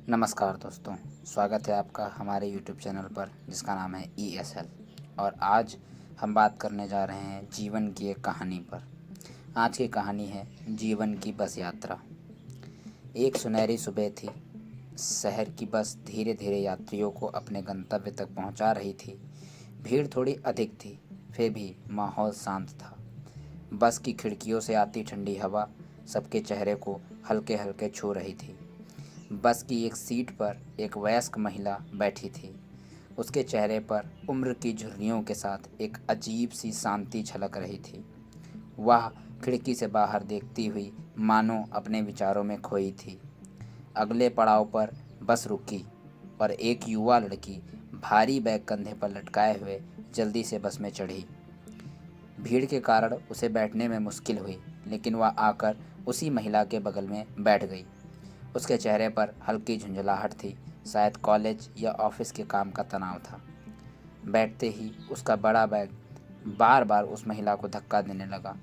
नमस्कार दोस्तों, स्वागत है आपका हमारे YouTube चैनल पर जिसका नाम है ESL। और आज हम बात करने जा रहे हैं जीवन की एक कहानी पर। आज की कहानी है जीवन की बस यात्रा। एक सुनहरी सुबह थी। शहर की बस धीरे धीरे यात्रियों को अपने गंतव्य तक पहुंचा रही थी। भीड़ थोड़ी अधिक थी, फिर भी माहौल शांत था। बस की खिड़कियों से आती ठंडी हवा सबके चेहरे को हल्के हल्के छू रही थी। बस की एक सीट पर एक वयस्क महिला बैठी थी। उसके चेहरे पर उम्र की झुर्रियों के साथ एक अजीब सी शांति झलक रही थी। वह खिड़की से बाहर देखती हुई मानो अपने विचारों में खोई थी। अगले पड़ाव पर बस रुकी और एक युवा लड़की भारी बैग कंधे पर लटकाए हुए जल्दी से बस में चढ़ी। भीड़ के कारण उसे बैठने में मुश्किल हुई, लेकिन वह आकर उसी महिला के बगल में बैठ गई। उसके चेहरे पर हल्की झुंझलाहट थी, शायद कॉलेज या ऑफिस के काम का तनाव था। बैठते ही उसका बड़ा बैग बार बार उस महिला को धक्का देने लगा,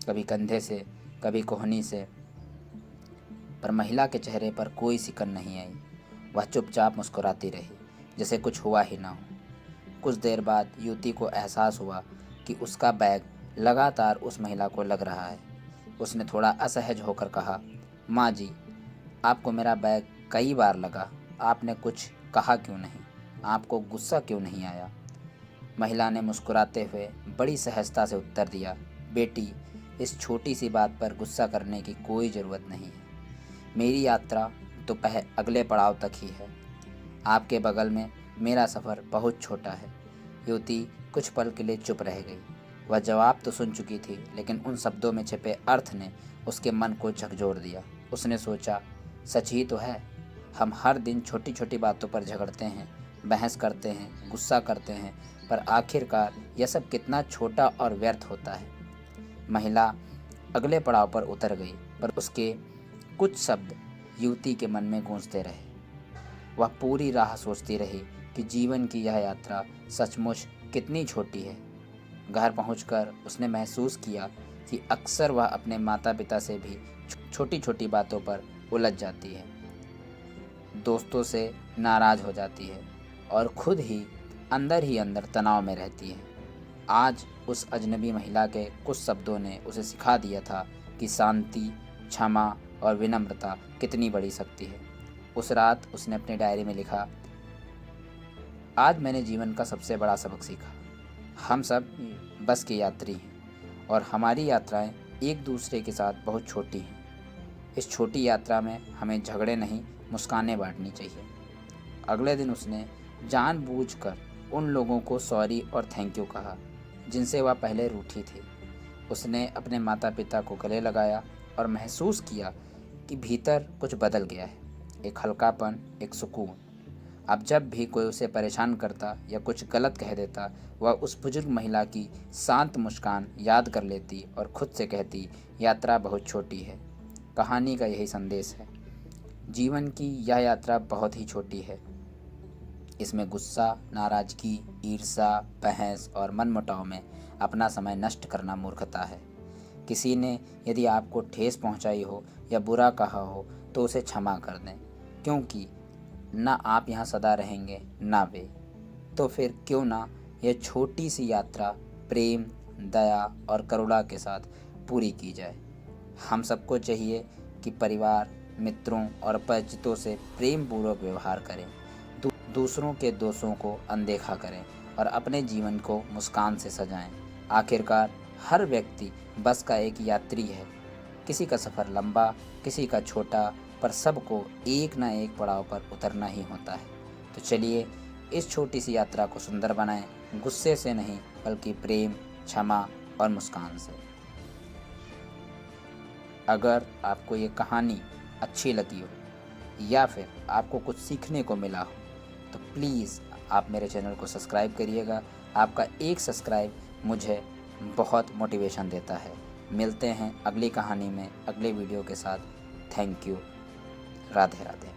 कभी कंधे से, कभी कोहनी से, पर महिला के चेहरे पर कोई सिकन नहीं आई। वह चुपचाप मुस्कुराती रही, जैसे कुछ हुआ ही ना हो। कुछ देर बाद युवती को एहसास हुआ कि उसका बैग लगातार उस महिला को लग रहा है। उसने थोड़ा असहज होकर कहा, माँ जी, आपको मेरा बैग कई बार लगा, आपने कुछ कहा क्यों नहीं? आपको गुस्सा क्यों नहीं आया? महिला ने मुस्कुराते हुए बड़ी सहजता से उत्तर दिया, बेटी, इस छोटी सी बात पर गुस्सा करने की कोई ज़रूरत नहीं है। मेरी यात्रा तो अगले पड़ाव तक ही है। आपके बगल में मेरा सफ़र बहुत छोटा है। युवती कुछ पल के लिए चुप रह गई। वह जवाब तो सुन चुकी थी, लेकिन उन शब्दों में छिपे अर्थ ने उसके मन को झकझोर दिया। उसने सोचा, सच ही तो है। हम हर दिन छोटी छोटी बातों पर झगड़ते हैं, बहस करते हैं, गुस्सा करते हैं, पर आखिरकार यह सब कितना छोटा और व्यर्थ होता है। महिला अगले पड़ाव पर उतर गई, पर उसके कुछ शब्द युवती के मन में गूंजते रहे। वह पूरी राह सोचती रही कि जीवन की यह यात्रा सचमुच कितनी छोटी है। घर पहुंचकर उसने महसूस किया कि अक्सर वह अपने माता पिता से भी छोटी छोटी बातों पर उलझ जाती है, दोस्तों से नाराज़ हो जाती है और खुद ही अंदर तनाव में रहती है। आज उस अजनबी महिला के कुछ शब्दों ने उसे सिखा दिया था कि शांति, क्षमा और विनम्रता कितनी बड़ी शक्ति है। उस रात उसने अपनी डायरी में लिखा, आज मैंने जीवन का सबसे बड़ा सबक सीखा। हम सब बस के यात्री हैं और हमारी यात्राएं एक दूसरे के साथ बहुत छोटी हैं। इस छोटी यात्रा में हमें झगड़े नहीं, मुस्कानें बांटनी चाहिए। अगले दिन उसने जानबूझकर उन लोगों को सॉरी और थैंक यू कहा जिनसे वह पहले रूठी थी। उसने अपने माता पिता को गले लगाया और महसूस किया कि भीतर कुछ बदल गया है, एक हल्कापन, एक सुकून। अब जब भी कोई उसे परेशान करता या कुछ गलत कह देता, वह उस बुजुर्ग महिला की शांत मुस्कान याद कर लेती और खुद से कहती, यात्रा बहुत छोटी है। कहानी का यही संदेश है। जीवन की यह यात्रा बहुत ही छोटी है। इसमें गुस्सा, नाराज़गी, ईर्ष्या, बहस और मनमुटाव में अपना समय नष्ट करना मूर्खता है। किसी ने यदि आपको ठेस पहुंचाई हो या बुरा कहा हो तो उसे क्षमा कर दें, क्योंकि ना आप यहाँ सदा रहेंगे ना वे। तो फिर क्यों ना यह छोटी सी यात्रा प्रेम, दया और करुणा के साथ पूरी की जाए। हम सबको चाहिए कि परिवार, मित्रों और परिचितों से प्रेम पूर्वक व्यवहार करें, दूसरों के दोषों को अनदेखा करें और अपने जीवन को मुस्कान से सजाएं। आखिरकार हर व्यक्ति बस का एक यात्री है। किसी का सफ़र लंबा, किसी का छोटा, पर सबको एक ना एक पड़ाव पर उतरना ही होता है। तो चलिए इस छोटी सी यात्रा को सुंदर बनाएं, गुस्से से नहीं बल्कि प्रेम, क्षमा और मुस्कान से। अगर आपको ये कहानी अच्छी लगी हो या फिर आपको कुछ सीखने को मिला हो तो प्लीज़ आप मेरे चैनल को सब्सक्राइब करिएगा। आपका एक सब्सक्राइब मुझे बहुत मोटिवेशन देता है। मिलते हैं अगली कहानी में, अगले वीडियो के साथ। Thank you. राधे राधे।